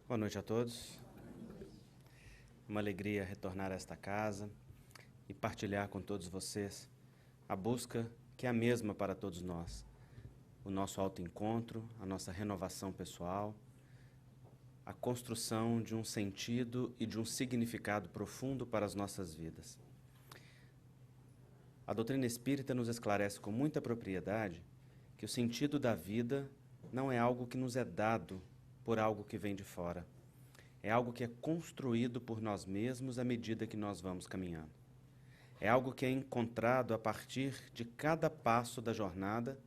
Boa noite a todos. Uma alegria retornar a esta casa e partilhar com todos vocês a busca que é a mesma para todos nós. O nosso autoencontro, a nossa renovação pessoal, a construção de um sentido e de um significado profundo para as nossas vidas. A doutrina espírita nos esclarece com muita propriedade que o sentido da vida não é algo que nos é dado por algo que vem de fora. É algo que é construído por nós mesmos à medida que nós vamos caminhando. É algo que é encontrado a partir de cada passo da jornada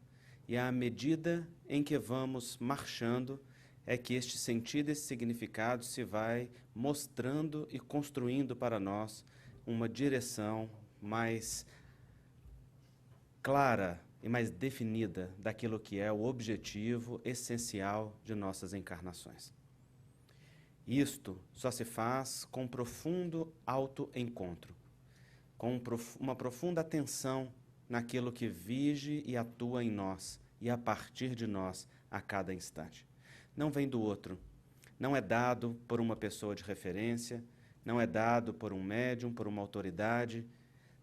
e à medida em que vamos marchando é que este sentido, esse significado se vai mostrando e construindo para nós uma direção mais clara e mais definida daquilo que é o objetivo essencial de nossas encarnações. Isto só se faz com profundo autoencontro, com uma profunda atenção naquilo que vige e atua em nós e a partir de nós a cada instante. Não vem do outro, não é dado por uma pessoa de referência, não é dado por um médium, por uma autoridade,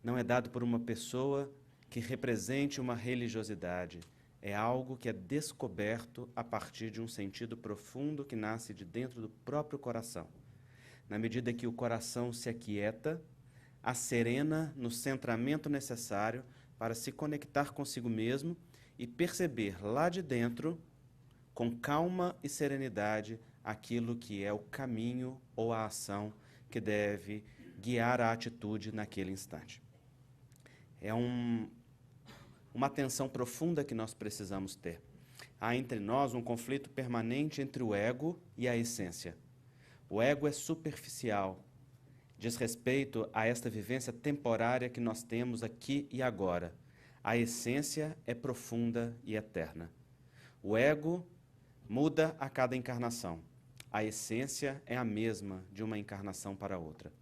não é dado por uma pessoa que represente uma religiosidade. É algo que é descoberto a partir de um sentido profundo que nasce de dentro do próprio coração. Na medida que o coração se aquieta, acerena no centramento necessário para se conectar consigo mesmo e perceber lá de dentro, com calma e serenidade, aquilo que é o caminho ou a ação que deve guiar a atitude naquele instante. É uma atenção profunda que nós precisamos ter. Há entre nós um conflito permanente entre o ego e a essência. O ego é superficial, diz respeito a esta vivência temporária que nós temos aqui e agora. A essência é profunda e eterna. O ego muda a cada encarnação. A essência é a mesma de uma encarnação para outra.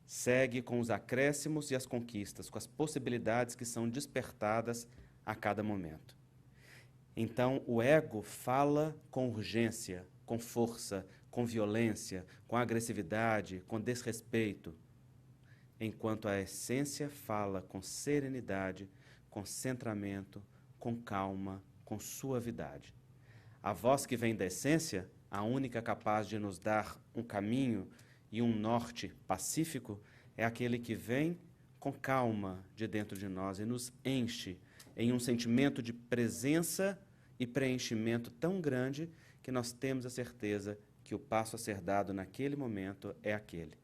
Segue com os acréscimos e as conquistas, com as possibilidades que são despertadas a cada momento. Então, o ego fala com urgência, com força, com violência, com agressividade, com desrespeito, enquanto a essência fala com serenidade, com centramento, com calma, com suavidade. A voz que vem da essência, a única capaz de nos dar um caminho e um norte pacífico, é aquele que vem com calma de dentro de nós e nos enche em um sentimento de presença e preenchimento tão grande que nós temos a certeza que o passo a ser dado naquele momento é aquele.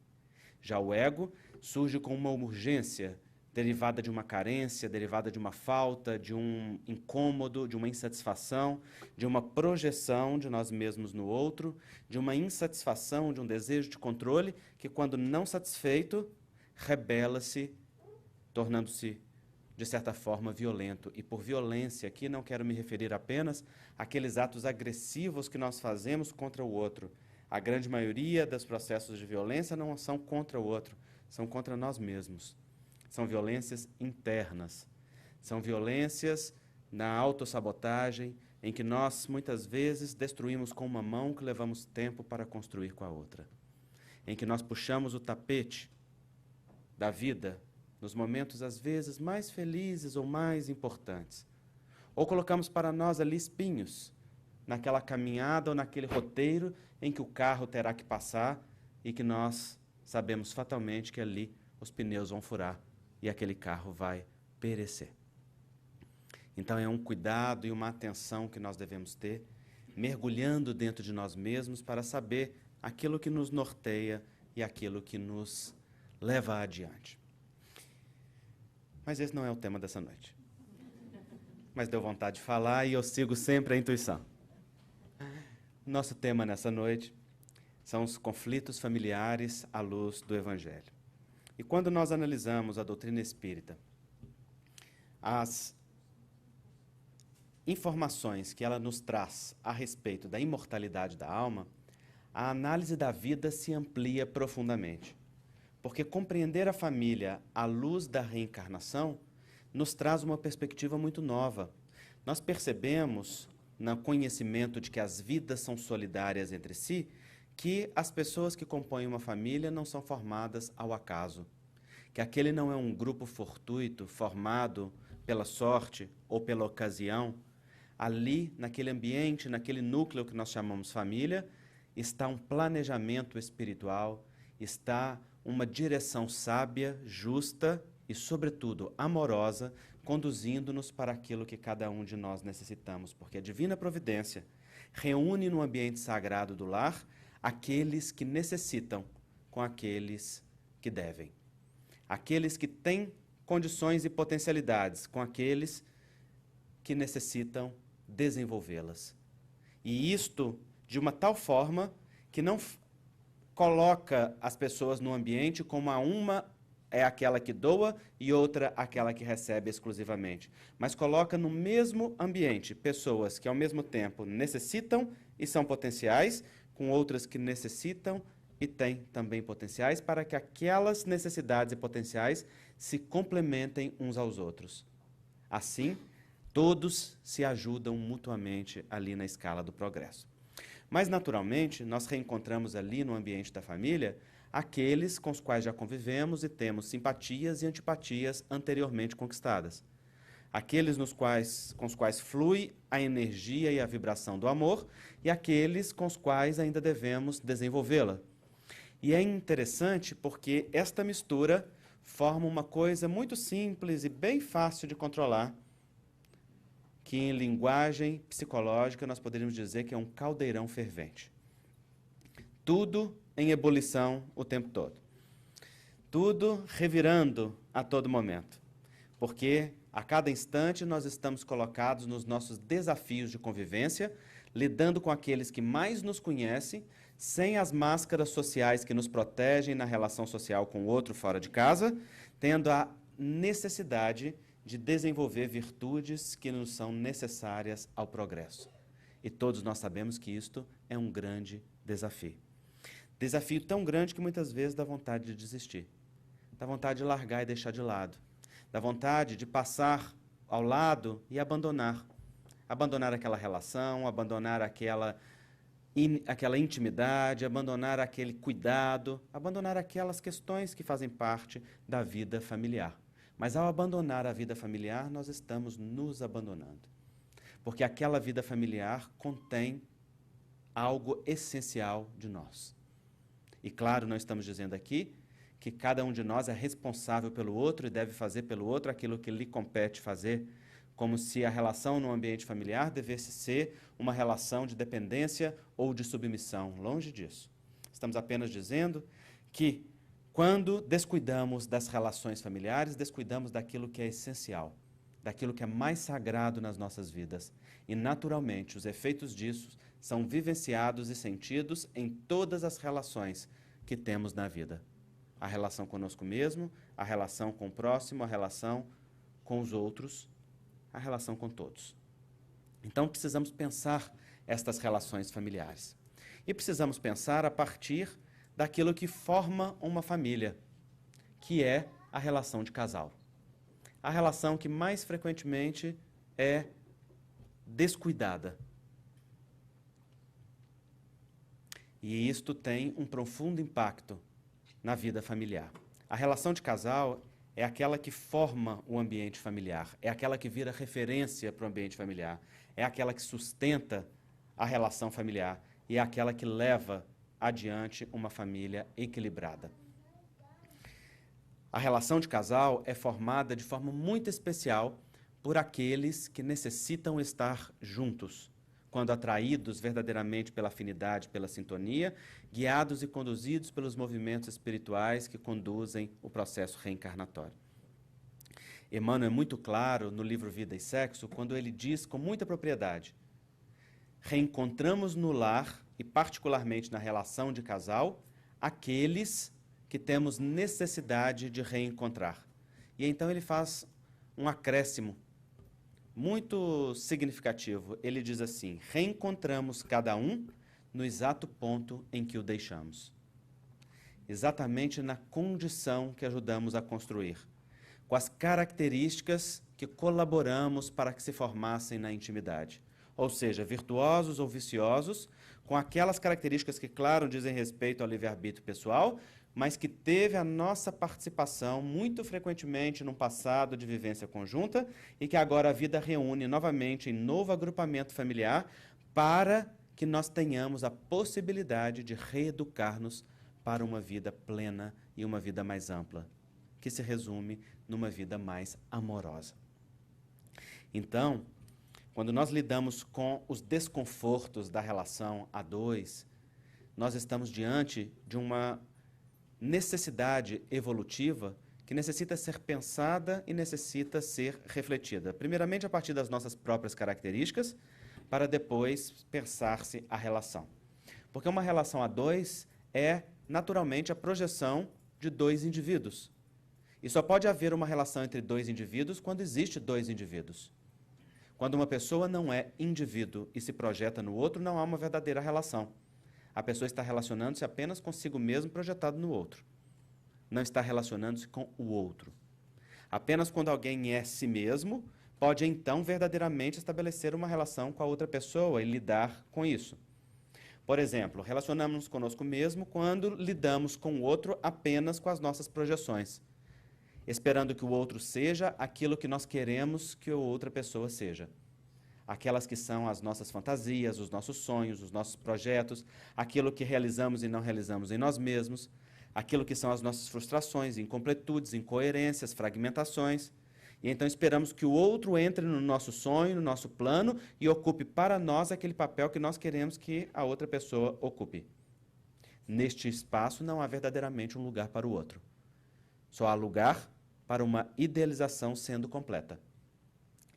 Já o ego surge com uma urgência derivada de uma carência, derivada de uma falta, de um incômodo, de uma insatisfação, de uma projeção de nós mesmos no outro, de uma insatisfação, de um desejo de controle, que quando não satisfeito, rebela-se, tornando-se, de certa forma, violento. E por violência aqui não quero me referir apenas àqueles atos agressivos que nós fazemos contra o outro. A grande maioria dos processos de violência não são contra o outro, são contra nós mesmos. São violências internas, são violências na autossabotagem, em que nós, muitas vezes, destruímos com uma mão que levamos tempo para construir com a outra. Em que nós puxamos o tapete da vida nos momentos, às vezes, mais felizes ou mais importantes. Ou colocamos para nós ali espinhos, naquela caminhada ou naquele roteiro em que o carro terá que passar e que nós sabemos fatalmente que ali os pneus vão furar e aquele carro vai perecer. Então é um cuidado e uma atenção que nós devemos ter, mergulhando dentro de nós mesmos para saber aquilo que nos norteia e aquilo que nos leva adiante. Mas esse não é o tema dessa noite. Mas deu vontade de falar e eu sigo sempre a intuição. Nosso tema nessa noite são os conflitos familiares à luz do Evangelho. E quando nós analisamos a doutrina espírita, as informações que ela nos traz a respeito da imortalidade da alma, a análise da vida se amplia profundamente. Porque compreender a família à luz da reencarnação nos traz uma perspectiva muito nova. Nós percebemos, no conhecimento de que as vidas são solidárias entre si, que as pessoas que compõem uma família não são formadas ao acaso, que aquele não é um grupo fortuito formado pela sorte ou pela ocasião. Ali, naquele ambiente, naquele núcleo que nós chamamos família, está um planejamento espiritual, está uma direção sábia, justa e, sobretudo, amorosa, conduzindo-nos para aquilo que cada um de nós necessitamos, porque a divina providência reúne no ambiente sagrado do lar aqueles que necessitam com aqueles que devem. Aqueles que têm condições e potencialidades com aqueles que necessitam desenvolvê-las. E isto de uma tal forma que não coloca as pessoas no ambiente como uma é aquela que doa e outra aquela que recebe exclusivamente, mas coloca no mesmo ambiente pessoas que ao mesmo tempo necessitam e são potenciais, com outras que necessitam e têm também potenciais, para que aquelas necessidades e potenciais se complementem uns aos outros. Assim, todos se ajudam mutuamente ali na escala do progresso. Mas, naturalmente, nós reencontramos ali no ambiente da família aqueles com os quais já convivemos e temos simpatias e antipatias anteriormente conquistadas. Aqueles com os quais flui a energia e a vibração do amor e aqueles com os quais ainda devemos desenvolvê-la. E é interessante porque esta mistura forma uma coisa muito simples e bem fácil de controlar, que em linguagem psicológica nós poderíamos dizer que é um caldeirão fervente. Tudo em ebulição o tempo todo. Tudo revirando a todo momento. Porque a cada instante nós estamos colocados nos nossos desafios de convivência, lidando com aqueles que mais nos conhecem, sem as máscaras sociais que nos protegem na relação social com o outro fora de casa, tendo a necessidade de desenvolver virtudes que nos são necessárias ao progresso. E todos nós sabemos que isto é um grande desafio. Desafio tão grande que muitas vezes dá vontade de desistir. Dá vontade de largar e deixar de lado. Dá vontade de passar ao lado e abandonar. Abandonar aquela relação, abandonar aquela intimidade, abandonar aquele cuidado, abandonar aquelas questões que fazem parte da vida familiar. Mas ao abandonar a vida familiar, nós estamos nos abandonando. Porque aquela vida familiar contém algo essencial de nós. E claro, não estamos dizendo aqui que cada um de nós é responsável pelo outro e deve fazer pelo outro aquilo que lhe compete fazer, como se a relação no ambiente familiar devesse ser uma relação de dependência ou de submissão. Longe disso. Estamos apenas dizendo que, quando descuidamos das relações familiares, descuidamos daquilo que é essencial, daquilo que é mais sagrado nas nossas vidas. E, naturalmente, os efeitos disso são vivenciados e sentidos em todas as relações que temos na vida. A relação conosco mesmo, a relação com o próximo, a relação com os outros, a relação com todos. Então, precisamos pensar estas relações familiares. E precisamos pensar a partir daquilo que forma uma família, que é a relação de casal. A relação que mais frequentemente é descuidada. E isto tem um profundo impacto na vida familiar. A relação de casal é aquela que forma o ambiente familiar, é aquela que vira referência para o ambiente familiar, é aquela que sustenta a relação familiar e é aquela que leva adiante uma família equilibrada. A relação de casal é formada de forma muito especial por aqueles que necessitam estar juntos, quando atraídos verdadeiramente pela afinidade, pela sintonia, guiados e conduzidos pelos movimentos espirituais que conduzem o processo reencarnatório. Emmanuel é muito claro no livro Vida e Sexo, quando ele diz com muita propriedade: reencontramos no lar, e particularmente na relação de casal, aqueles que temos necessidade de reencontrar. E então ele faz um acréscimo muito significativo. Ele diz assim: reencontramos cada um no exato ponto em que o deixamos. Exatamente na condição que ajudamos a construir, com as características que colaboramos para que se formassem na intimidade. Ou seja, virtuosos ou viciosos, com aquelas características que, claro, dizem respeito ao livre-arbítrio pessoal, mas que teve a nossa participação muito frequentemente num passado de vivência conjunta e que agora a vida reúne novamente em novo agrupamento familiar para que nós tenhamos a possibilidade de reeducar-nos para uma vida plena e uma vida mais ampla, que se resume numa vida mais amorosa. Então, quando nós lidamos com os desconfortos da relação a dois, nós estamos diante de uma necessidade evolutiva que necessita ser pensada e necessita ser refletida. Primeiramente, a partir das nossas próprias características, para depois pensar-se a relação. Porque uma relação a dois é, naturalmente, a projeção de dois indivíduos. E só pode haver uma relação entre dois indivíduos quando existe dois indivíduos. Quando uma pessoa não é indivíduo e se projeta no outro, não há uma verdadeira relação. A pessoa está relacionando-se apenas consigo mesmo projetado no outro. Não está relacionando-se com o outro. Apenas quando alguém é si mesmo, pode então verdadeiramente estabelecer uma relação com a outra pessoa e lidar com isso. Por exemplo, relacionamos-nos conosco mesmo quando lidamos com o outro apenas com as nossas projeções, esperando que o outro seja aquilo que nós queremos que a outra pessoa seja. Aquelas que são as nossas fantasias, os nossos sonhos, os nossos projetos, aquilo que realizamos e não realizamos em nós mesmos, aquilo que são as nossas frustrações, incompletudes, incoerências, fragmentações. E então esperamos que o outro entre no nosso sonho, no nosso plano e ocupe para nós aquele papel que nós queremos que a outra pessoa ocupe. Neste espaço não há verdadeiramente um lugar para o outro. Só há lugar para uma idealização sendo completa.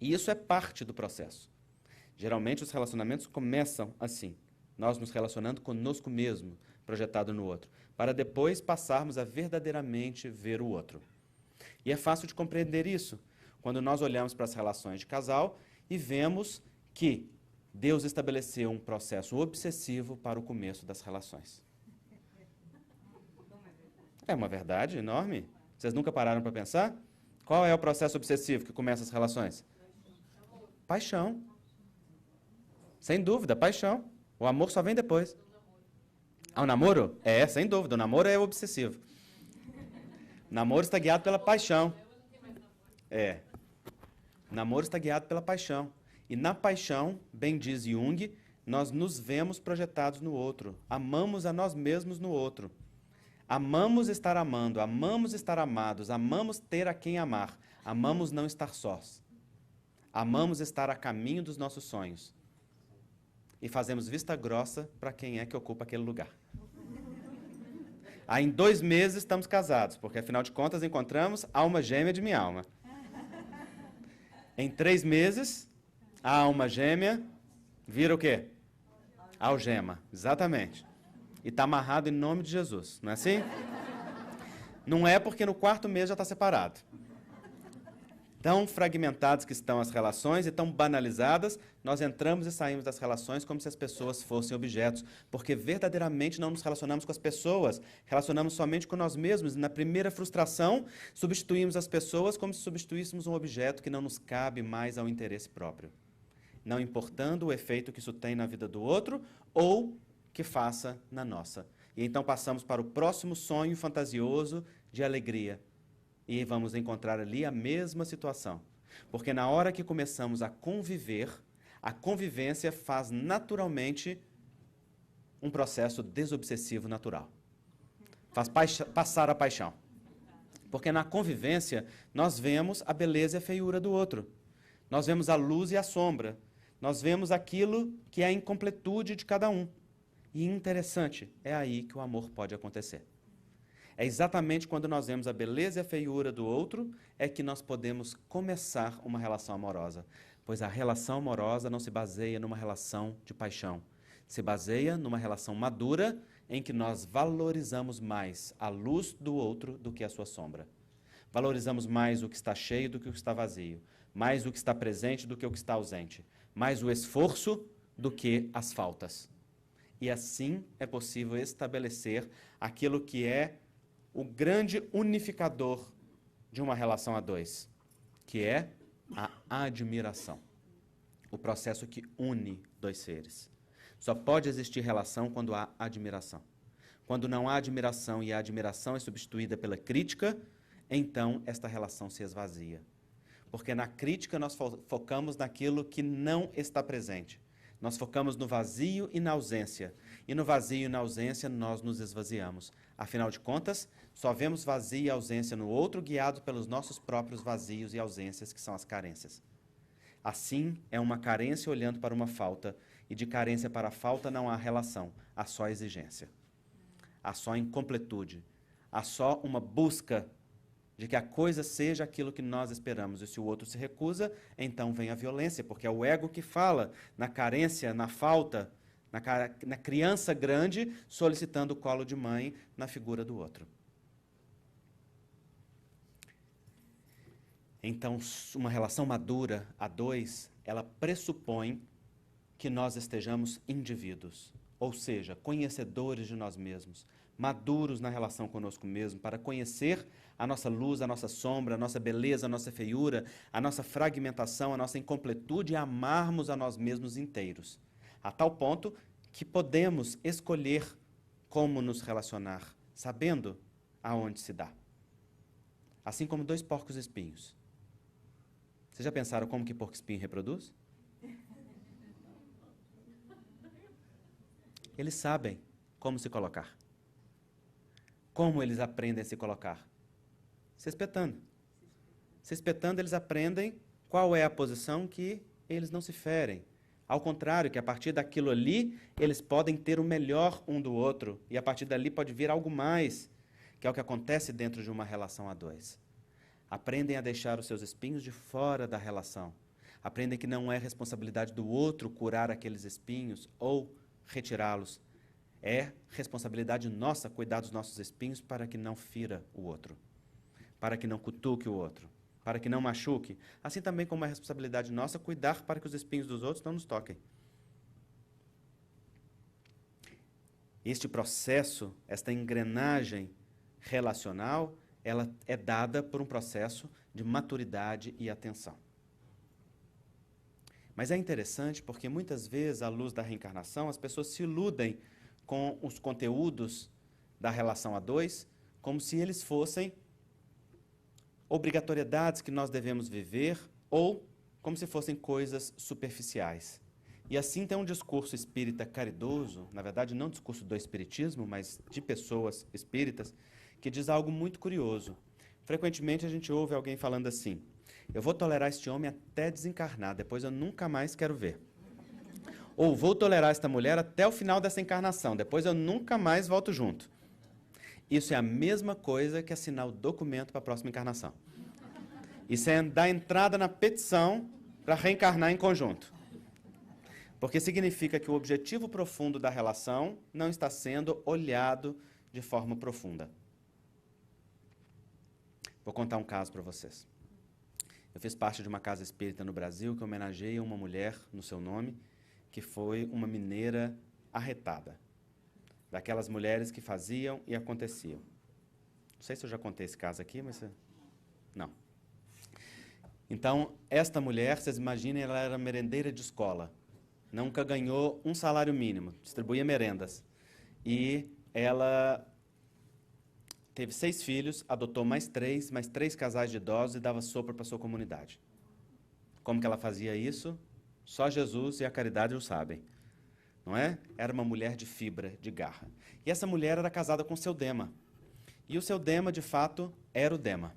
E isso é parte do processo. Geralmente os relacionamentos começam assim, nós nos relacionando conosco mesmo, projetado no outro, para depois passarmos a verdadeiramente ver o outro. E é fácil de compreender isso quando nós olhamos para as relações de casal e vemos que Deus estabeleceu um processo obsessivo para o começo das relações. É uma verdade enorme. Vocês nunca pararam para pensar? Qual é o processo obsessivo que começa as relações? Paixão. Sem dúvida, paixão. O amor só vem depois. Ah, o namoro? É, sem dúvida. O namoro é obsessivo. O namoro está guiado pela paixão. É. O namoro está guiado pela paixão. E na paixão, bem diz Jung, nós nos vemos projetados no outro. Amamos a nós mesmos no outro. Amamos estar amando, amamos estar amados, amamos ter a quem amar. Amamos não estar sós. Amamos estar a caminho dos nossos sonhos. E fazemos vista grossa para quem é que ocupa aquele lugar. Aí, em 2 meses, estamos casados, porque, afinal de contas, encontramos a alma gêmea de minha alma. Em 3 meses, a alma gêmea vira o quê? Algema, exatamente. E está amarrado em nome de Jesus, não é assim? Não é porque no 4º mês já está separado. Tão fragmentadas que estão as relações e tão banalizadas, nós entramos e saímos das relações como se as pessoas fossem objetos, porque verdadeiramente não nos relacionamos com as pessoas, relacionamos somente com nós mesmos, e na primeira frustração, substituímos as pessoas como se substituíssemos um objeto que não nos cabe mais ao interesse próprio, não importando o efeito que isso tem na vida do outro ou que faça na nossa. E então passamos para o próximo sonho fantasioso de alegria, e vamos encontrar ali a mesma situação. Porque na hora que começamos a conviver, a convivência faz naturalmente um processo desobsessivo natural. Faz passar a paixão. Porque na convivência nós vemos a beleza e a feiura do outro. Nós vemos a luz e a sombra. Nós vemos aquilo que é a incompletude de cada um. E interessante, é aí que o amor pode acontecer. É exatamente quando nós vemos a beleza e a feiura do outro, é que nós podemos começar uma relação amorosa. Pois a relação amorosa não se baseia numa relação de paixão. Se baseia numa relação madura, em que nós valorizamos mais a luz do outro do que a sua sombra. Valorizamos mais o que está cheio do que o que está vazio. Mais o que está presente do que o que está ausente. Mais o esforço do que as faltas. E assim é possível estabelecer aquilo que é o grande unificador de uma relação a dois, que é a admiração. O processo que une dois seres. Só pode existir relação quando há admiração. Quando não há admiração e a admiração é substituída pela crítica, então esta relação se esvazia. Porque na crítica nós focamos naquilo que não está presente. Nós focamos no vazio e na ausência. E no vazio e na ausência nós nos esvaziamos. Afinal de contas, só vemos vazio e ausência no outro, guiado pelos nossos próprios vazios e ausências, que são as carências. Assim, é uma carência olhando para uma falta, e de carência para falta não há relação, há só exigência. Há só incompletude. Há só uma busca de que a coisa seja aquilo que nós esperamos. E se o outro se recusa, então vem a violência, porque é o ego que fala na carência, na falta, na criança grande solicitando o colo de mãe na figura do outro. Então, uma relação madura, a dois, ela pressupõe que nós estejamos indivíduos, ou seja, conhecedores de nós mesmos, maduros na relação conosco mesmo, para conhecer a nossa luz, a nossa sombra, a nossa beleza, a nossa feiura, a nossa fragmentação, a nossa incompletude e amarmos a nós mesmos inteiros, a tal ponto que podemos escolher como nos relacionar, sabendo aonde se dá. Assim como dois porcos-espinhos. Vocês já pensaram como que porco-espinho reproduz? Eles sabem como se colocar. Como eles aprendem a se colocar? Se espetando. Se espetando, eles aprendem qual é a posição que eles não se ferem. Ao contrário, que a partir daquilo ali, eles podem ter o melhor um do outro, e a partir dali pode vir algo mais, que é o que acontece dentro de uma relação a dois. Aprendem a deixar os seus espinhos de fora da relação. Aprendem que não é responsabilidade do outro curar aqueles espinhos ou retirá-los. É responsabilidade nossa cuidar dos nossos espinhos para que não fira o outro, para que não cutuque o outro, para que não machuque. Assim também como é responsabilidade nossa cuidar para que os espinhos dos outros não nos toquem. Este processo, esta engrenagem relacional, ela é dada por um processo de maturidade e atenção. Mas é interessante porque muitas vezes, à luz da reencarnação, as pessoas se iludem com os conteúdos da relação a dois, como se eles fossem obrigatoriedades que nós devemos viver ou como se fossem coisas superficiais. E assim tem um discurso espírita caridoso, na verdade não discurso do espiritismo, mas de pessoas espíritas, que diz algo muito curioso. Frequentemente a gente ouve alguém falando assim: eu vou tolerar este homem até desencarnar, depois eu nunca mais quero ver. Ou vou tolerar esta mulher até o final dessa encarnação, depois eu nunca mais volto junto. Isso é a mesma coisa que assinar o documento para a próxima encarnação. Isso é dar entrada na petição para reencarnar em conjunto. Porque significa que o objetivo profundo da relação não está sendo olhado de forma profunda. Vou contar um caso para vocês. Eu fiz parte de uma casa espírita no Brasil que homenageia uma mulher no seu nome, que foi uma mineira arretada. Daquelas mulheres que faziam e aconteciam. Não sei se eu já contei esse caso aqui, mas... Não. Então, esta mulher, vocês imaginem, ela era merendeira de escola. Nunca ganhou um salário mínimo, distribuía merendas. E ela teve 6 filhos, adotou mais 3 casais de idosos e dava sopa para a sua comunidade. Como que ela fazia isso? Só Jesus e a caridade o sabem. Não é? Era uma mulher de fibra, de garra. E essa mulher era casada com o seu Dema. E o seu Dema, de fato, era o Dema.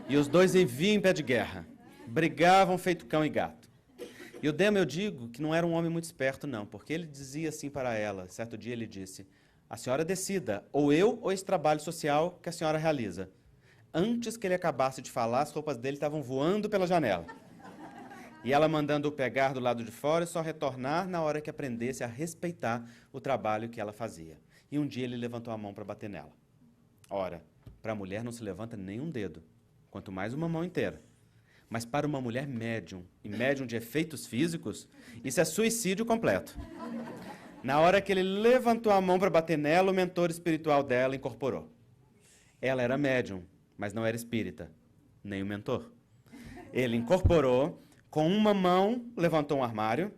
E os dois viviam em pé de guerra. Brigavam feito cão e gato. E o Dema, eu digo, que não era um homem muito esperto, não. Porque ele dizia assim para ela, certo dia ele disse: a senhora decida, ou eu ou esse trabalho social que a senhora realiza. Antes que ele acabasse de falar, as roupas dele estavam voando pela janela. E ela mandando-o pegar do lado de fora e só retornar na hora que aprendesse a respeitar o trabalho que ela fazia. E um dia ele levantou a mão para bater nela. Ora, para a mulher não se levanta nem um dedo, quanto mais uma mão inteira. Mas para uma mulher médium, e médium de efeitos físicos, isso é suicídio completo. Na hora que ele levantou a mão para bater nela, o mentor espiritual dela incorporou. Ela era médium, mas não era espírita, nem o mentor. Ele incorporou, com uma mão levantou um armário,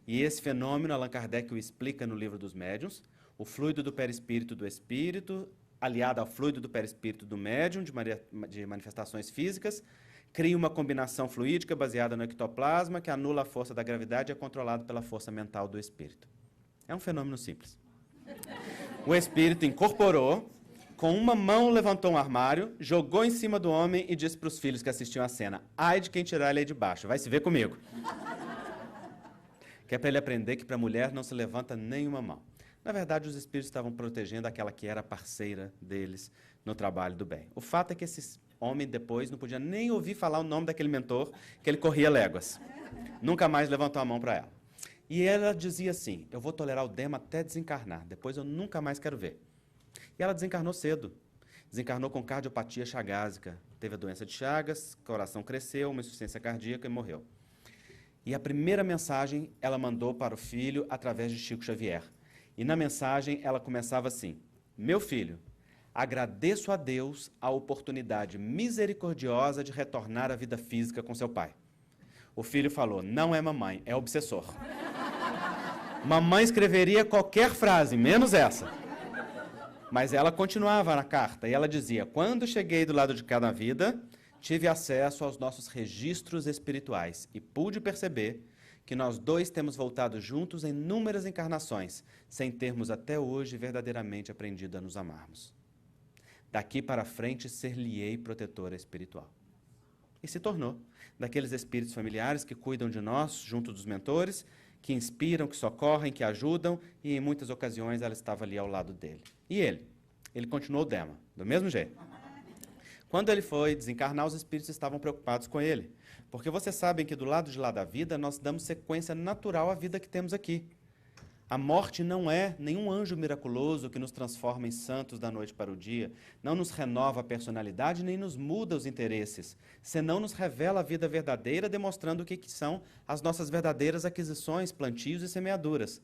E esse fenômeno, Allan Kardec o explica no Livro dos Médiuns, o fluido do perispírito do espírito, aliado ao fluido do perispírito do médium, de manifestações físicas, cria uma combinação fluídica baseada no ectoplasma que anula a força da gravidade e é controlado pela força mental do espírito. É um fenômeno simples. O espírito incorporou, com uma mão levantou um armário, jogou em cima do homem e disse para os filhos que assistiam a cena: ai de quem tirar ele aí de baixo, vai se ver comigo. Que é para ele aprender que para a mulher não se levanta nenhuma mão. Na verdade, os espíritos estavam protegendo aquela que era parceira deles no trabalho do bem. O fato é que esse homem depois não podia nem ouvir falar o nome daquele mentor, que ele corria léguas. Nunca mais levantou a mão para ela. E ela dizia assim: eu vou tolerar o Dema até desencarnar, depois eu nunca mais quero ver. E ela desencarnou cedo. Desencarnou com cardiopatia chagásica. Teve a doença de Chagas, coração cresceu, uma insuficiência cardíaca e morreu. E a primeira mensagem ela mandou para o filho através de Chico Xavier. E na mensagem ela começava assim: meu filho, agradeço a Deus a oportunidade misericordiosa de retornar à vida física com seu pai. O filho falou: não é mamãe, é obsessor. Mamãe escreveria qualquer frase, menos essa. Mas ela continuava na carta e ela dizia: quando cheguei do lado de cá na vida, tive acesso aos nossos registros espirituais e pude perceber que nós dois temos voltado juntos em inúmeras encarnações, sem termos até hoje verdadeiramente aprendido a nos amarmos. Daqui para frente, ser-lhe-ei protetora espiritual. E se tornou daqueles espíritos familiares que cuidam de nós, junto dos mentores, que inspiram, que socorrem, que ajudam, e em muitas ocasiões ela estava ali ao lado dele. E ele continuou o Dema, do mesmo jeito. Quando ele foi desencarnar, os espíritos estavam preocupados com ele, porque vocês sabem que do lado de lá da vida, nós damos sequência natural à vida que temos aqui. A morte não é nenhum anjo miraculoso que nos transforma em santos da noite para o dia, não nos renova a personalidade, nem nos muda os interesses, senão nos revela a vida verdadeira, demonstrando o que são as nossas verdadeiras aquisições, plantios e semeaduras.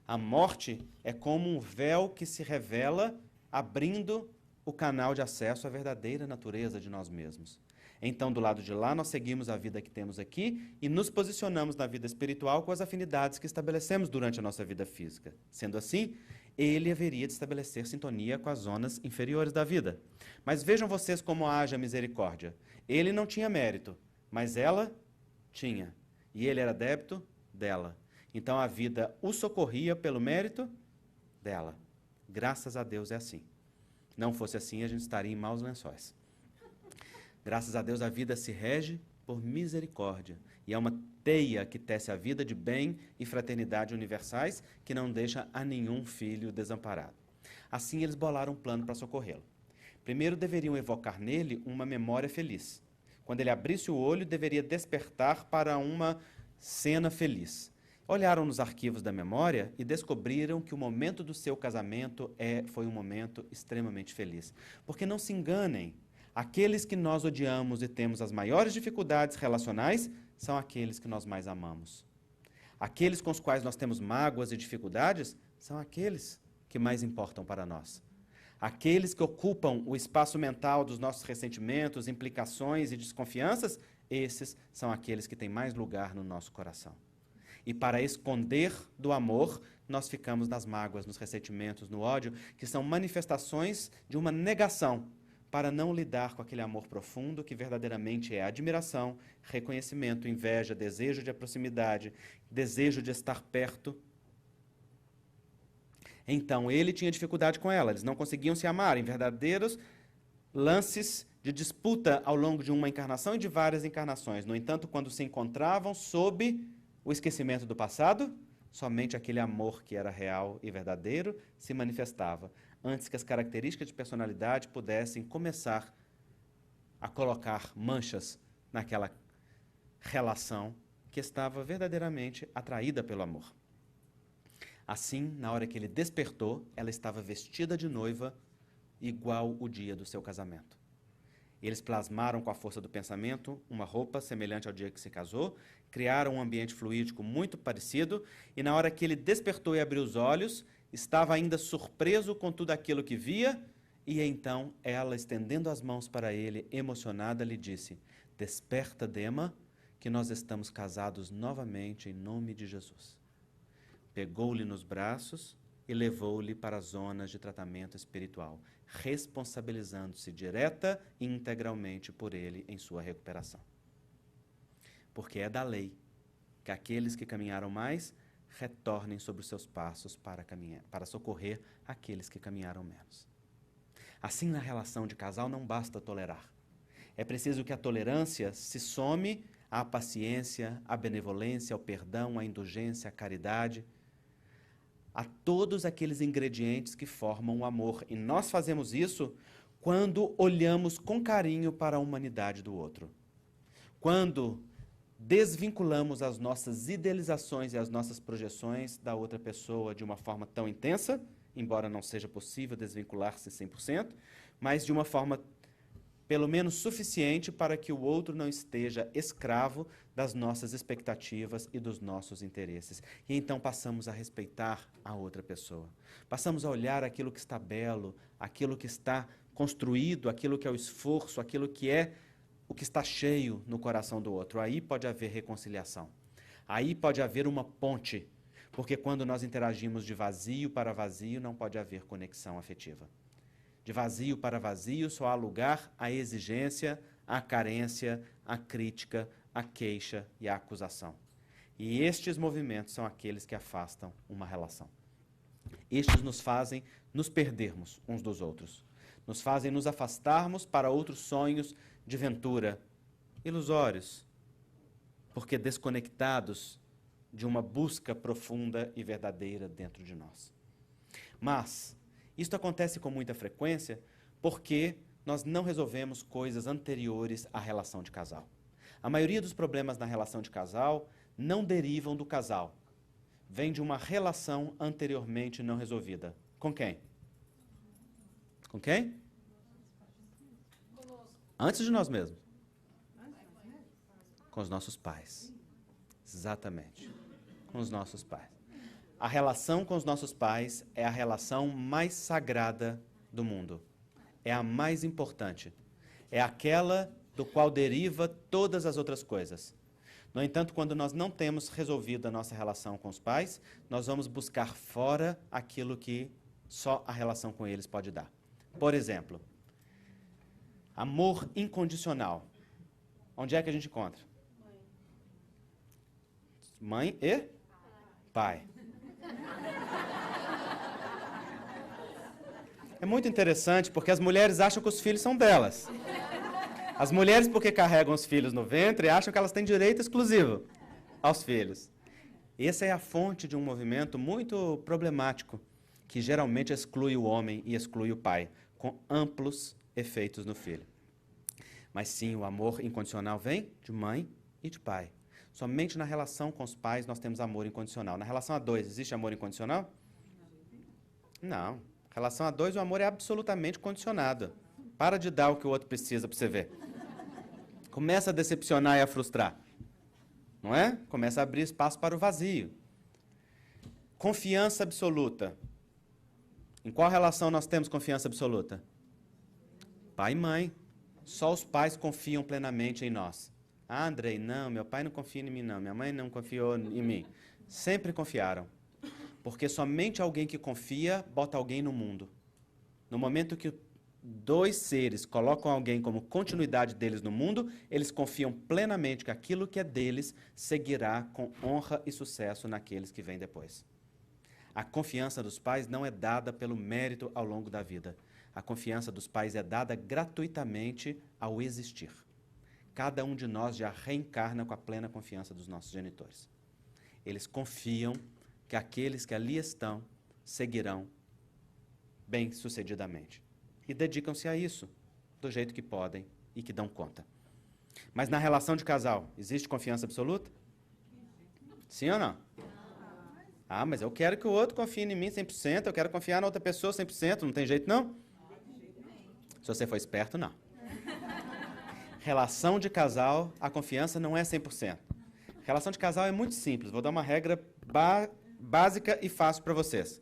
A morte é como um véu que se revela, abrindo o canal de acesso à verdadeira natureza de nós mesmos. Então, do lado de lá, nós seguimos a vida que temos aqui e nos posicionamos na vida espiritual com as afinidades que estabelecemos durante a nossa vida física. Sendo assim, ele haveria de estabelecer sintonia com as zonas inferiores da vida. Mas vejam vocês como age a misericórdia. Ele não tinha mérito, mas ela tinha. E ele era débito dela. Então, a vida o socorria pelo mérito dela. Graças a Deus é assim. Não fosse assim, a gente estaria em maus lençóis. Graças a Deus, a vida se rege por misericórdia. E é uma teia que tece a vida de bem e fraternidade universais que não deixa a nenhum filho desamparado. Assim, eles bolaram um plano para socorrê-lo. Primeiro, deveriam evocar nele uma memória feliz. Quando ele abrisse o olho, deveria despertar para uma cena feliz. Olharam nos arquivos da memória e descobriram que o momento do seu casamento foi um momento extremamente feliz. Porque não se enganem, aqueles que nós odiamos e temos as maiores dificuldades relacionais são aqueles que nós mais amamos. Aqueles com os quais nós temos mágoas e dificuldades são aqueles que mais importam para nós. Aqueles que ocupam o espaço mental dos nossos ressentimentos, implicações e desconfianças, esses são aqueles que têm mais lugar no nosso coração. E para esconder do amor, nós ficamos nas mágoas, nos ressentimentos, no ódio, que são manifestações de uma negação, para não lidar com aquele amor profundo que verdadeiramente é admiração, reconhecimento, inveja, desejo de proximidade, desejo de estar perto. Então, ele tinha dificuldade com ela, eles não conseguiam se amar em verdadeiros lances de disputa ao longo de uma encarnação e de várias encarnações. No entanto, quando se encontravam sob o esquecimento do passado, somente aquele amor que era real e verdadeiro se manifestava, antes que as características de personalidade pudessem começar a colocar manchas naquela relação que estava verdadeiramente atraída pelo amor. Assim, na hora que ele despertou, ela estava vestida de noiva, igual o dia do seu casamento. Eles plasmaram com a força do pensamento uma roupa semelhante ao dia que se casou, criaram um ambiente fluídico muito parecido, e na hora que ele despertou e abriu os olhos, estava ainda surpreso com tudo aquilo que via, e então ela, estendendo as mãos para ele, emocionada, lhe disse: desperta, Dema, que nós estamos casados novamente em nome de Jesus. pegou-lhe nos braços e levou-lhe para as zonas de tratamento espiritual, responsabilizando-se direta e integralmente por ele em sua recuperação. Porque é da lei que aqueles que caminharam mais retornem sobre os seus passos para socorrer aqueles que caminharam menos. Assim, na relação de casal, não basta tolerar. É preciso que a tolerância se some à paciência, à benevolência, ao perdão, à indulgência, à caridade, a todos aqueles ingredientes que formam o amor. E nós fazemos isso quando olhamos com carinho para a humanidade do outro. Quando desvinculamos as nossas idealizações e as nossas projeções da outra pessoa de uma forma tão intensa, embora não seja possível desvincular-se 100%, mas de uma forma pelo menos suficiente para que o outro não esteja escravo das nossas expectativas e dos nossos interesses. E então passamos a respeitar a outra pessoa. Passamos a olhar aquilo que está belo, aquilo que está construído, aquilo que é o esforço, aquilo que é o que está cheio no coração do outro. Aí pode haver reconciliação. Aí pode haver uma ponte, porque quando nós interagimos de vazio para vazio, não pode haver conexão afetiva. De vazio para vazio, só há lugar à exigência, à carência, à crítica, à queixa e à acusação. E estes movimentos são aqueles que afastam uma relação. Estes nos fazem nos perdermos uns dos outros. Nos fazem nos afastarmos para outros sonhos de ventura, ilusórios, porque desconectados de uma busca profunda e verdadeira dentro de nós. Mas isto acontece com muita frequência porque nós não resolvemos coisas anteriores à relação de casal. A maioria dos problemas na relação de casal não derivam do casal. Vem de uma relação anteriormente não resolvida. Com quem? Com quem? Antes de nós mesmos. Com os nossos pais. Exatamente. Com os nossos pais. A relação com os nossos pais é a relação mais sagrada do mundo. É a mais importante. É aquela do qual deriva todas as outras coisas. No entanto, quando nós não temos resolvido a nossa relação com os pais, nós vamos buscar fora aquilo que só a relação com eles pode dar. Por exemplo, amor incondicional. Onde é que a gente encontra? Mãe e pai. É muito interessante porque as mulheres acham que os filhos são delas. As mulheres, porque carregam os filhos no ventre, acham que elas têm direito exclusivo aos filhos. Essa é a fonte de um movimento muito problemático, que geralmente exclui o homem e exclui o pai, com amplos efeitos no filho. Mas sim, o amor incondicional vem de mãe e de pai. Somente na relação com os pais nós temos amor incondicional. Na relação a dois, existe amor incondicional? Não. Na relação a dois, o amor é absolutamente condicionado. Para de dar o que o outro precisa para você ver. Começa a decepcionar e a frustrar. Não é? Começa a abrir espaço para o vazio. Confiança absoluta. Em qual relação nós temos confiança absoluta? Pai e mãe. Só os pais confiam plenamente em nós. Ah, Andrei, não, meu pai não confia em mim, não. Minha mãe não confiou em mim. Sempre confiaram. Porque somente alguém que confia bota alguém no mundo. No momento que dois seres colocam alguém como continuidade deles no mundo, eles confiam plenamente que aquilo que é deles seguirá com honra e sucesso naqueles que vêm depois. A confiança dos pais não é dada pelo mérito ao longo da vida. A confiança dos pais é dada gratuitamente ao existir. Cada um de nós já reencarna com a plena confiança dos nossos genitores. Eles confiam que aqueles que ali estão seguirão bem-sucedidamente. E dedicam-se a isso, do jeito que podem e que dão conta. Mas na relação de casal, existe confiança absoluta? Sim ou não? Ah, mas eu quero que o outro confie em mim 100%, eu quero confiar na outra pessoa 100%, não tem jeito não? Se você for esperto, não. Relação de casal, a confiança não é 100%. Relação de casal é muito simples, vou dar uma regra básica e fácil para vocês.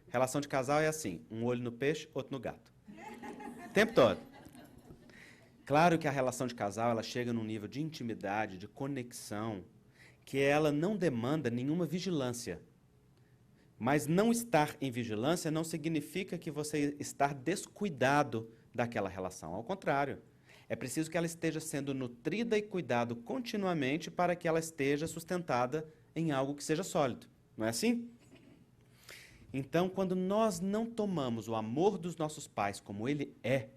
Relação de casal é assim, um olho no peixe, outro no gato. O tempo todo. Claro que a relação de casal ela chega num nível de intimidade, de conexão, que ela não demanda nenhuma vigilância. Mas não estar em vigilância não significa que você está descuidado daquela relação. Ao contrário, é preciso que ela esteja sendo nutrida e cuidado continuamente para que ela esteja sustentada em algo que seja sólido. Não é assim? Então, quando nós não tomamos o amor dos nossos pais como ele é,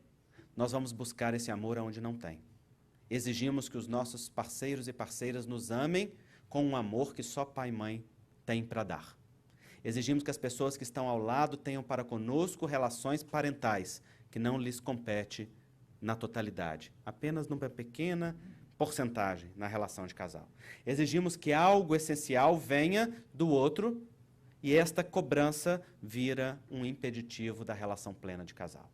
nós vamos buscar esse amor onde não tem. Exigimos que os nossos parceiros e parceiras nos amem com um amor que só pai e mãe têm para dar. Exigimos que as pessoas que estão ao lado tenham para conosco relações parentais, que não lhes compete na totalidade, apenas numa pequena porcentagem na relação de casal. Exigimos que algo essencial venha do outro e esta cobrança vira um impeditivo da relação plena de casal.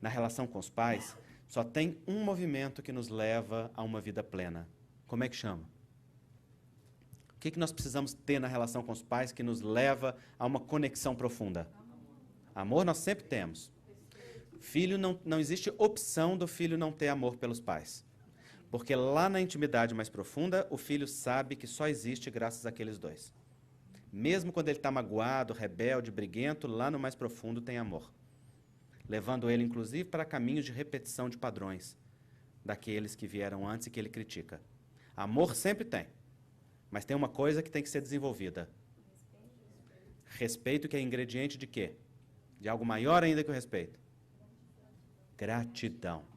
Na relação com os pais, só tem um movimento que nos leva a uma vida plena. Como é que chama? O que nós precisamos ter na relação com os pais que nos leva a uma conexão profunda? Amor nós sempre temos. Filho não existe opção do filho não ter amor pelos pais. Porque lá na intimidade mais profunda, o filho sabe que só existe graças àqueles dois. Mesmo quando ele está magoado, rebelde, briguento, lá no mais profundo tem amor. Levando ele, inclusive, para caminhos de repetição de padrões daqueles que vieram antes e que ele critica. Amor sempre tem, mas tem uma coisa que tem que ser desenvolvida. Respeito, que é ingrediente de quê? De algo maior ainda que o respeito. Gratidão.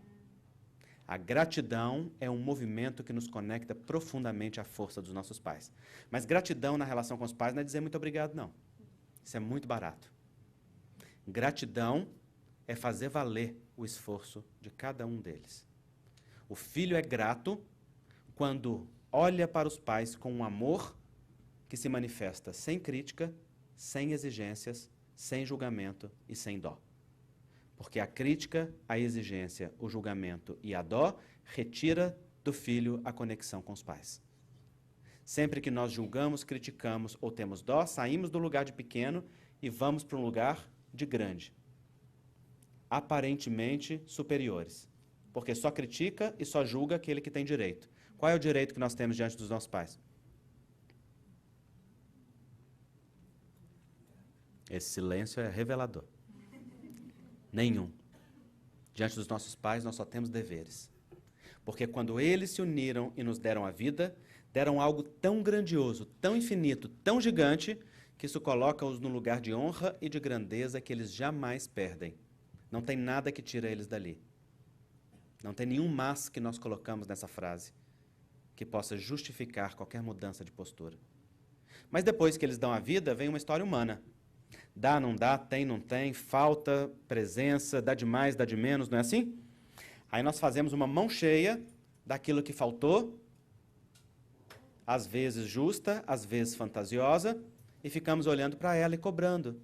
A gratidão é um movimento que nos conecta profundamente à força dos nossos pais. Mas gratidão na relação com os pais não é dizer muito obrigado, não. Isso é muito barato. Gratidão é fazer valer o esforço de cada um deles. O filho é grato quando olha para os pais com um amor que se manifesta sem crítica, sem exigências, sem julgamento e sem dó. Porque a crítica, a exigência, o julgamento e a dó retira do filho a conexão com os pais. Sempre que nós julgamos, criticamos ou temos dó, saímos do lugar de pequeno e vamos para um lugar de grande. Aparentemente superiores. Porque só critica e só julga aquele que tem direito. Qual é o direito que nós temos diante dos nossos pais? Esse silêncio é revelador. Nenhum. Diante dos nossos pais, nós só temos deveres. Porque quando eles se uniram e nos deram a vida, deram algo tão grandioso, tão infinito, tão gigante, que isso coloca-os num lugar de honra e de grandeza que eles jamais perdem. Não tem nada que tira eles dali. Não tem nenhum mas que nós colocamos nessa frase que possa justificar qualquer mudança de postura. Mas depois que eles dão a vida, vem uma história humana. Dá, não dá, tem, não tem, falta, presença, dá de mais, dá de menos, não é assim? Aí nós fazemos uma mão cheia daquilo que faltou, às vezes justa, às vezes fantasiosa, e ficamos olhando para ela e cobrando.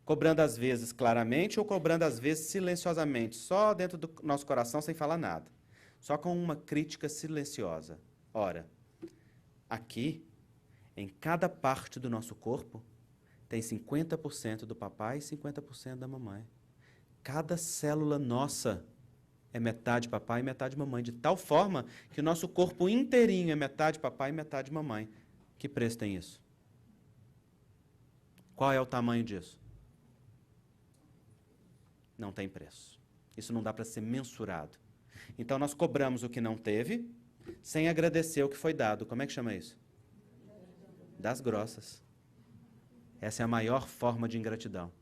Cobrando às vezes claramente ou cobrando às vezes silenciosamente, só dentro do nosso coração sem falar nada. Só com uma crítica silenciosa. Ora, aqui, em cada parte do nosso corpo, tem 50% do papai e 50% da mamãe. Cada célula nossa é metade papai e metade mamãe, de tal forma que o nosso corpo inteirinho é metade papai e metade mamãe. Que preço tem isso? Qual é o tamanho disso? Não tem preço. Isso não dá para ser mensurado. Então, nós cobramos o que não teve, sem agradecer o que foi dado. Como é que chama isso? Das grossas. Essa é a maior forma de ingratidão.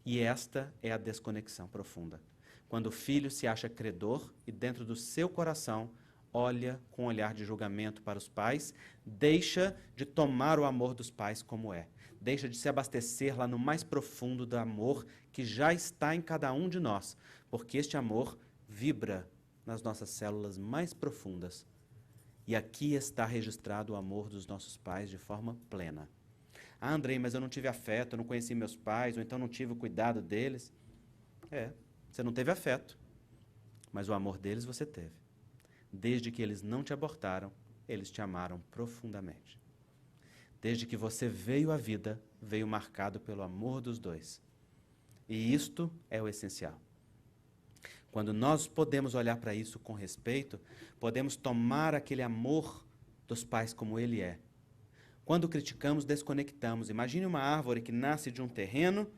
E esta é a desconexão profunda. Quando o filho se acha credor e dentro do seu coração olha com um olhar de julgamento para os pais, deixa de tomar o amor dos pais como é. Deixa de se abastecer lá no mais profundo do amor que já está em cada um de nós, porque este amor vibra nas nossas células mais profundas. E aqui está registrado o amor dos nossos pais de forma plena. Ah, Andrei, mas eu não tive afeto, eu não conheci meus pais, ou então não tive o cuidado deles. Você não teve afeto, mas o amor deles você teve. Desde que eles não te abortaram, eles te amaram profundamente. Desde que você veio à vida, veio marcado pelo amor dos dois. E isto é o essencial. Quando nós podemos olhar para isso com respeito, podemos tomar aquele amor dos pais como ele é. Quando criticamos, desconectamos. Imagine uma árvore que nasce de um terreno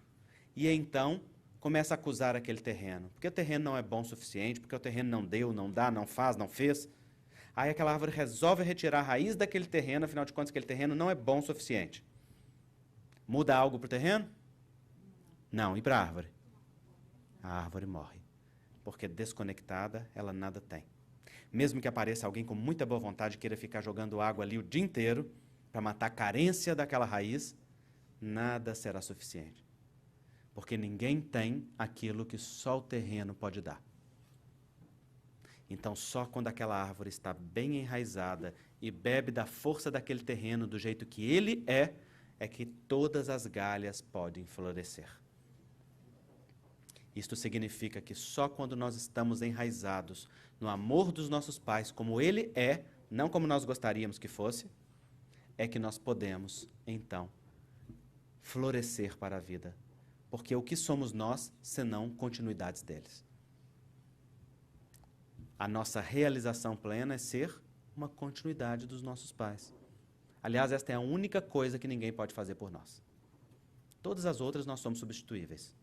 e então começa a acusar aquele terreno. Porque o terreno não é bom o suficiente, porque o terreno não deu, não dá, não faz, não fez. Aí aquela árvore resolve retirar a raiz daquele terreno, afinal de contas aquele terreno não é bom o suficiente. Muda algo para o terreno? Não. E para a árvore? A árvore morre. Porque desconectada, ela nada tem. Mesmo que apareça alguém com muita boa vontade e queira ficar jogando água ali o dia inteiro para matar a carência daquela raiz, nada será suficiente. Porque ninguém tem aquilo que só o terreno pode dar. Então, só quando aquela árvore está bem enraizada e bebe da força daquele terreno do jeito que ele é que todas as galhas podem florescer. Isto significa que só quando nós estamos enraizados no amor dos nossos pais, como ele é, não como nós gostaríamos que fosse, é que nós podemos, então, florescer para a vida. Porque o que somos nós, senão continuidades deles? A nossa realização plena é ser uma continuidade dos nossos pais. Aliás, esta é a única coisa que ninguém pode fazer por nós. Todas as outras nós somos substituíveis.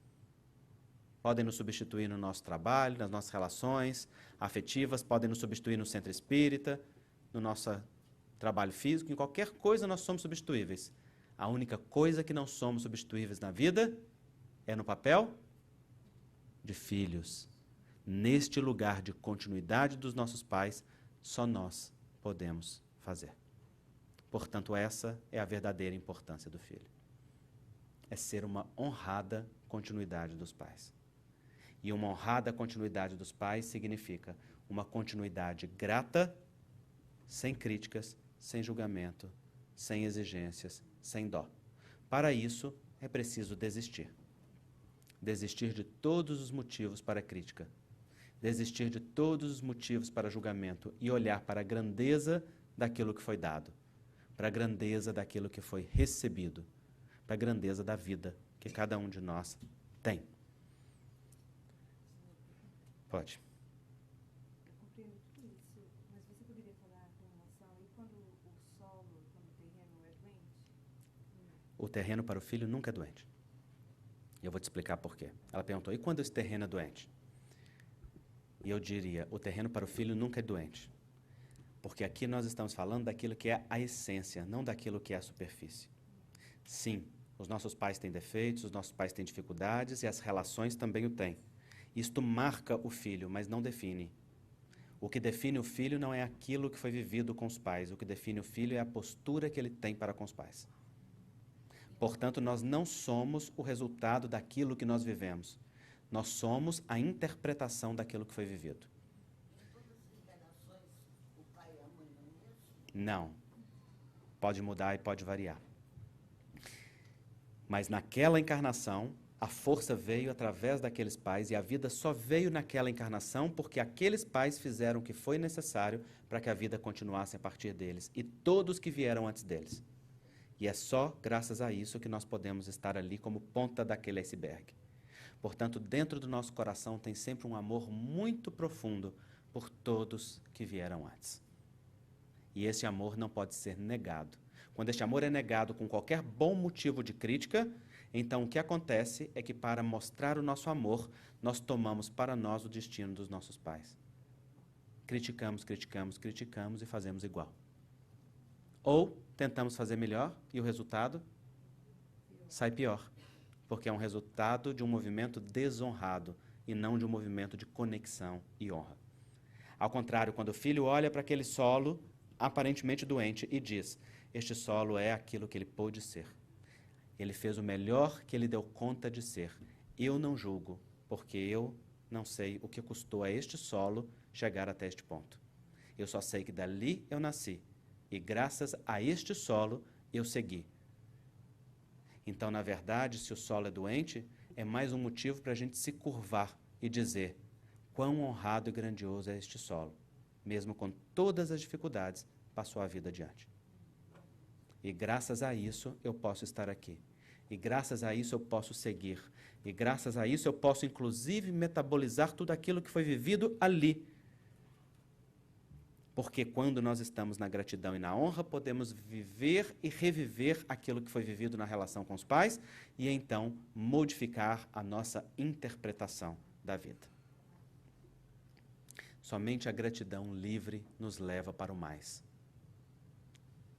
Podem nos substituir no nosso trabalho, nas nossas relações afetivas, podem nos substituir no centro espírita, no nosso trabalho físico, em qualquer coisa nós somos substituíveis. A única coisa que não somos substituíveis na vida é no papel de filhos. Neste lugar de continuidade dos nossos pais, só nós podemos fazer. Portanto, essa é a verdadeira importância do filho. É ser uma honrada continuidade dos pais. E uma honrada continuidade dos pais significa uma continuidade grata, sem críticas, sem julgamento, sem exigências, sem dó. Para isso, é preciso desistir. Desistir de todos os motivos para a crítica. Desistir de todos os motivos para julgamento e olhar para a grandeza daquilo que foi dado, para a grandeza daquilo que foi recebido, para a grandeza da vida que cada um de nós tem. Pode. Eu compreendo tudo isso, mas você poderia falar com relação e quando o solo, quando o terreno é doente? O terreno para o filho nunca é doente. E eu vou te explicar por quê. Ela perguntou, e quando esse terreno é doente? E eu diria, o terreno para o filho nunca é doente. Porque aqui nós estamos falando daquilo que é a essência, não daquilo que é a superfície. Sim, os nossos pais têm defeitos, os nossos pais têm dificuldades e as relações também o têm. Isto marca o filho, mas não define. O que define o filho não é aquilo que foi vivido com os pais. O que define o filho é a postura que ele tem para com os pais. Portanto, nós não somos o resultado daquilo que nós vivemos. Nós somos a interpretação daquilo que foi vivido. Em todas as encarnações, o pai e a mãe não é mesmo? Não. Pode mudar e pode variar. Mas naquela encarnação, a força veio através daqueles pais e a vida só veio naquela encarnação porque aqueles pais fizeram o que foi necessário para que a vida continuasse a partir deles e todos que vieram antes deles. E é só graças a isso que nós podemos estar ali como ponta daquele iceberg. Portanto, dentro do nosso coração tem sempre um amor muito profundo por todos que vieram antes. E esse amor não pode ser negado. Quando este amor é negado com qualquer bom motivo de crítica, então o que acontece é que para mostrar o nosso amor, nós tomamos para nós o destino dos nossos pais. Criticamos, criticamos, criticamos e fazemos igual. Ou tentamos fazer melhor e o resultado sai pior. Porque é um resultado de um movimento desonrado e não de um movimento de conexão e honra. Ao contrário, quando o filho olha para aquele solo aparentemente doente e diz, este solo é aquilo que ele pôde ser. Ele fez o melhor que ele deu conta de ser. Eu não julgo, porque eu não sei o que custou a este solo chegar até este ponto. Eu só sei que dali eu nasci e graças a este solo eu segui. Então, na verdade, se o solo é doente, é mais um motivo para a gente se curvar e dizer quão honrado e grandioso é este solo. Mesmo com todas as dificuldades, passou a vida adiante. E graças a isso eu posso estar aqui. E graças a isso eu posso seguir. E graças a isso eu posso, inclusive, metabolizar tudo aquilo que foi vivido ali. Porque quando nós estamos na gratidão e na honra, podemos viver e reviver aquilo que foi vivido na relação com os pais e então modificar a nossa interpretação da vida. Somente a gratidão livre nos leva para o mais.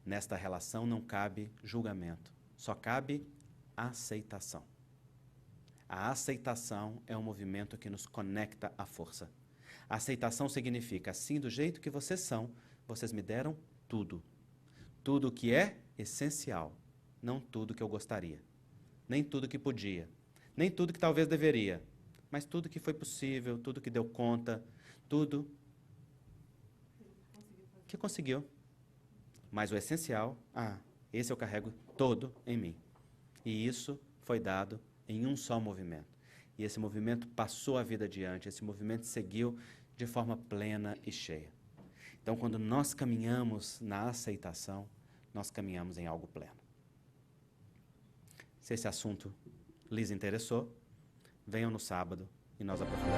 Nesta relação não cabe julgamento, só cabe aceitação. A aceitação é um movimento que nos conecta à força. A aceitação significa, assim, do jeito que vocês são, vocês me deram tudo. Tudo que é essencial, não tudo que eu gostaria. Nem tudo que podia, nem tudo que talvez deveria, mas tudo que foi possível, tudo que deu conta, tudo que conseguiu. Mas o essencial, esse eu carrego todo em mim. E isso foi dado em um só movimento. E esse movimento passou a vida adiante, esse movimento seguiu de forma plena e cheia. Então, quando nós caminhamos na aceitação, nós caminhamos em algo pleno. Se esse assunto lhes interessou, venham no sábado e nós aprofundaremos.